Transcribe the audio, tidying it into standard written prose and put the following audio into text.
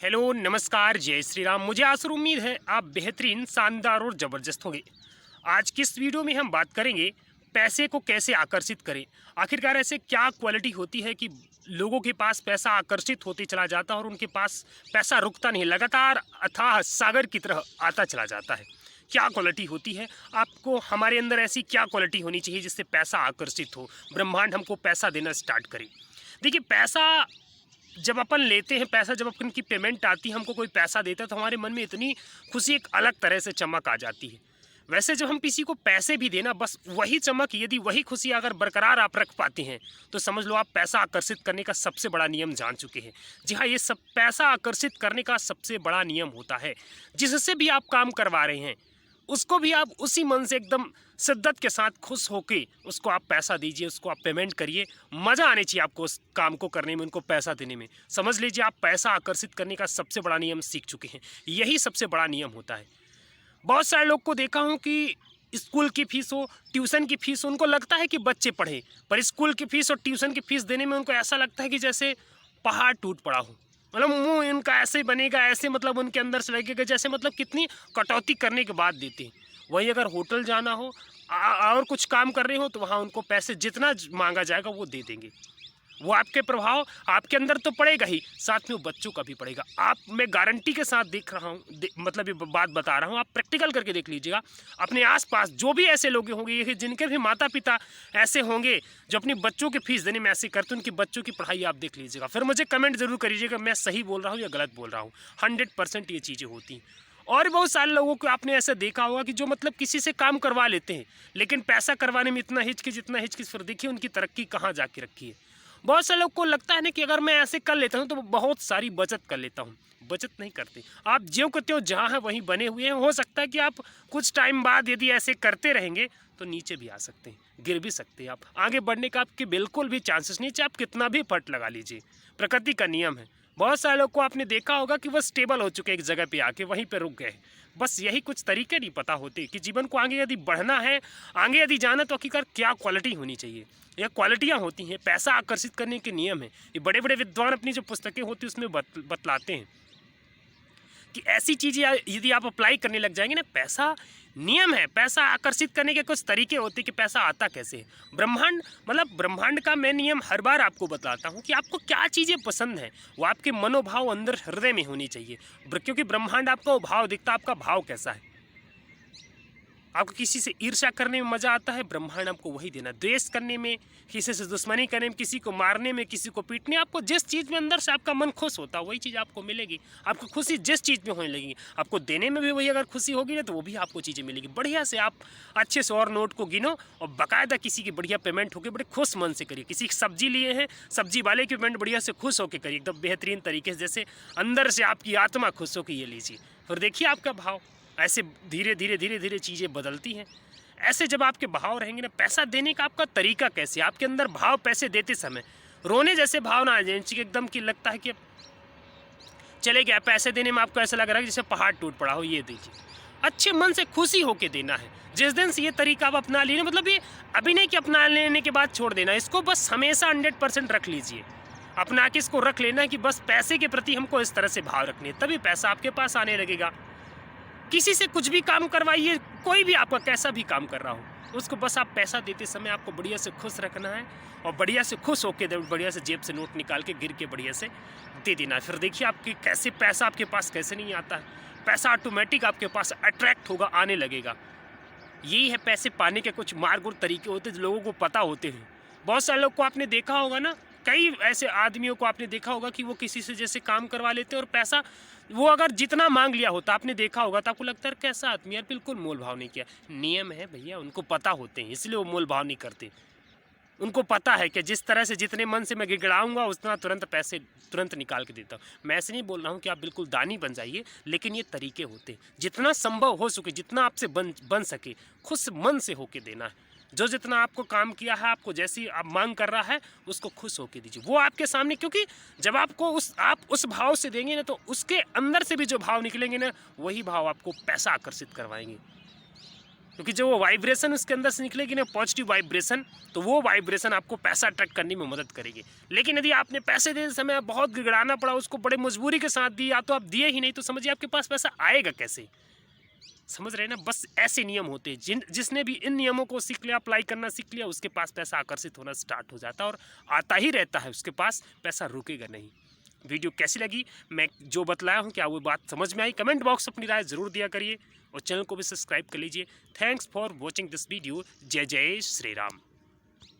Hello नमस्कार जय श्री राम। मुझे आशा और उम्मीद है आप बेहतरीन शानदार और ज़बरदस्त होंगे। आज की इस वीडियो में हम बात करेंगे पैसे को कैसे आकर्षित करें। आखिरकार ऐसे क्या क्वालिटी होती है कि लोगों के पास पैसा आकर्षित होते चला जाता है और उनके पास पैसा रुकता नहीं, लगातार अथाह सागर की तरह आता चला जाता है। क्या क्वालिटी होती है, आपको हमारे अंदर ऐसी क्या क्वालिटी होनी चाहिए जिससे पैसा आकर्षित हो, ब्रह्मांड हमको पैसा देना स्टार्ट करे। देखिए, पैसा जब अपन लेते हैं, पैसा जब अपन की पेमेंट आती है, हमको कोई पैसा देता है तो हमारे मन में इतनी खुशी, एक अलग तरह से चमक आ जाती है। वैसे जब हम किसी को पैसे भी देना, बस वही चमक, यदि वही खुशी अगर बरकरार आप रख पाते हैं तो समझ लो आप पैसा आकर्षित करने का सबसे बड़ा नियम जान चुके हैं। जी हाँ, ये सब पैसा आकर्षित करने का सबसे बड़ा नियम होता है। जिससे भी आप काम करवा रहे हैं उसको भी आप उसी मन से एकदम शिद्दत के साथ खुश होके उसको आप पैसा दीजिए, उसको आप पेमेंट करिए। मज़ा आने चाहिए आपको उस काम को करने में, उनको पैसा देने में। समझ लीजिए आप पैसा आकर्षित करने का सबसे बड़ा नियम सीख चुके हैं। यही सबसे बड़ा नियम होता है। बहुत सारे लोग को देखा हूँ कि स्कूल की फीस हो, ट्यूशन की फीस हो, उनको लगता है कि बच्चे पढ़ें, पर स्कूल की फीस और ट्यूशन की फीस देने में उनको ऐसा लगता है कि जैसे पहाड़ टूट पड़ा हो। मतलब मुंह इनका ऐसे बनेगा, ऐसे मतलब उनके अंदर से लगेगा जैसे मतलब कितनी कटौती करने के बाद देते हैं। वही अगर होटल जाना हो और कुछ काम कर रहे हो तो वहाँ उनको पैसे जितना मांगा जाएगा वो दे देंगे। वो आपके प्रभाव आपके अंदर तो पड़ेगा ही, साथ में वो बच्चों का भी पड़ेगा। आप, मैं गारंटी के साथ देख रहा हूँ, मतलब ये बात बता रहा हूँ, आप प्रैक्टिकल करके देख लीजिएगा। अपने आसपास जो भी ऐसे लोग होंगे, ये जिनके भी माता पिता ऐसे होंगे जो अपनी बच्चों की फीस देने में ऐसे करते, उनकी बच्चों की पढ़ाई आप देख लीजिएगा। फिर मुझे कमेंट जरूर करिएगा मैं सही बोल रहा हूँ या गलत बोल रहा हूँ। 100% ये चीज़ें होती हैं। और बहुत सारे लोगों को आपने ऐसा देखा होगा कि जो मतलब किसी से काम करवा लेते हैं लेकिन पैसा करवाने में इतना हिचकिच, फिर देखिए उनकी तरक्की कहाँ जाके रखी है। बहुत से लोग को लगता है ना कि अगर मैं ऐसे कर लेता हूँ तो बहुत सारी बचत कर लेता हूँ। बचत नहीं करते आप, ज्यों के त्यों जहाँ है वहीं बने हुए हैं। हो सकता है कि आप कुछ टाइम बाद यदि ऐसे करते रहेंगे तो नीचे भी आ सकते हैं, गिर भी सकते हैं। आप आगे बढ़ने का आपके बिल्कुल भी चांसेस नहीं, चाहे आप कितना भी फट लगा लीजिए। प्रकृति का नियम है। बहुत सारे लोग को आपने देखा होगा कि वो स्टेबल हो चुके, एक जगह पे आके वहीं पे रुक गए। बस यही कुछ तरीके नहीं पता होते कि जीवन को आगे यदि बढ़ना है, आगे यदि जाना, तो आखिरकार क्या क्वालिटी होनी चाहिए। यह क्वालिटियाँ होती हैं, पैसा आकर्षित करने के नियम है। ये बड़े बड़े विद्वान अपनी जो पुस्तकें होती हैं उसमें बतलाते हैं कि ऐसी चीज़ें यदि आप अप्लाई करने लग जाएंगे ना, पैसा नियम है, पैसा आकर्षित करने के कुछ तरीके होते हैं कि पैसा आता कैसे है। ब्रह्मांड, मतलब ब्रह्मांड का मैं नियम हर बार आपको बताता हूँ कि आपको क्या चीज़ें पसंद है, वो आपके मनोभाव अंदर हृदय में होनी चाहिए। क्योंकि ब्रह्मांड आपका भाव दिखता है, आपका भाव कैसा है। आपको किसी से ईर्ष्या करने में मज़ा आता है, ब्रह्मांड आपको वही देना। द्वेष करने में, किसी से दुश्मनी करने में, किसी को मारने में, किसी को पीटने, आपको जिस चीज़ में अंदर से आपका मन खुश होता है वही चीज़ आपको मिलेगी। आपको खुशी जिस चीज़ में होने लगेगी, आपको देने में भी वही अगर खुशी होगी ना तो वो भी आपको चीज़ें मिलेगी। बढ़िया से आप अच्छे से और नोट को गिनो और बाकायदा किसी की बढ़िया पेमेंट होकर बड़े खुश मन से करिए। किसी की सब्जी लिए हैं, सब्जी वाले की पेमेंट बढ़िया से खुश होकर करिए, एकदम बेहतरीन तरीके से, जैसे अंदर से आपकी आत्मा खुश होकर ये लीजिए। फिर देखिए आपका भाव ऐसे धीरे धीरे चीज़ें बदलती हैं। ऐसे जब आपके भाव रहेंगे ना, पैसा देने का आपका तरीका कैसे, आपके अंदर भाव पैसे देते समय रोने जैसे भाव ना आ जाए एकदम की लगता है कि अब चले गया। पैसे देने में आपको ऐसा लग रहा है जैसे पहाड़ टूट पड़ा हो, ये दीजिए। अच्छे मन से खुशी होके देना है। जिस दिन से ये तरीका आप अपना लीजिए, मतलब ये अभी नहीं कि अपना लेने के बाद छोड़ देना, इसको बस हमेशा 100% रख लीजिए। अपना के इसको रख लेना कि बस पैसे के प्रति हमको इस तरह से भाव रखने, तभी पैसा आपके पास आने लगेगा। किसी से कुछ भी काम करवाइए, कोई भी आपका कैसा भी काम कर रहा हो, उसको बस आप पैसा देते समय आपको बढ़िया से खुश रखना है और बढ़िया से खुश होकर बढ़िया से जेब से नोट निकाल के गिर के बढ़िया से दे देना है। फिर देखिए आपकी कैसे पैसा आपके पास कैसे नहीं आता है। पैसा ऑटोमेटिक आपके पास अट्रैक्ट होगा, आने लगेगा। यही है पैसे पाने के कुछ मार्ग और तरीके होते हैं जो लोगों को पता होते हैं। बहुत सारे लोग को आपने देखा होगा ना, कई ऐसे आदमियों को आपने देखा होगा कि वो किसी से जैसे काम करवा लेते हैं और पैसा वो अगर जितना मांग लिया होता, आपने देखा होगा तो आपको लगता है कैसा आदमी यार, बिल्कुल मोल भाव नहीं किया। नियम है भैया, उनको पता होते हैं, इसलिए वो मोल भाव नहीं करते। उनको पता है कि जिस तरह से जितने मन से मैं गिड़गिड़ाऊंगा उतना तुरंत पैसे तुरंत निकाल के देता हूँ। मैं ऐसे नहीं बोल रहा हूँ कि आप बिल्कुल दानी बन जाइए, लेकिन ये तरीके होते हैं। जितना संभव हो सके, जितना आपसे बन सके, खुश मन से होके देना है। जो जितना आपको काम किया है, आपको जैसी आप मांग कर रहा है, उसको खुश होके दीजिए। वो आपके सामने, क्योंकि जब आपको आप उस भाव से देंगे ना तो उसके अंदर से भी जो भाव निकलेंगे ना, वही भाव आपको पैसा आकर्षित करवाएंगे। क्योंकि जो वो वाइब्रेशन उसके अंदर से निकलेगी ना, पॉजिटिव वाइब्रेशन, तो वो वाइब्रेशन आपको पैसा अट्रैक्ट करने में मदद करेगी। लेकिन यदि आपने पैसे देते समय बहुत गिड़गिड़ाना पड़ा, उसको बड़े मजबूरी के साथ दी, या तो आप दिए ही नहीं, तो समझिए आपके पास पैसा आएगा कैसे। समझ रहे हैं ना। बस ऐसे नियम होते हैं, जिसने भी इन नियमों को सीख लिया, अप्लाई करना सीख लिया, उसके पास पैसा आकर्षित होना स्टार्ट हो जाता है और आता ही रहता है, उसके पास पैसा रुकेगा नहीं। वीडियो कैसी लगी, मैं जो बतलाया हूँ क्या वो बात समझ में आई? कमेंट बॉक्स अपनी राय ज़रूर दिया करिए और चैनल को भी सब्सक्राइब कर लीजिए। Thanks for watching this video. जय जय श्री राम।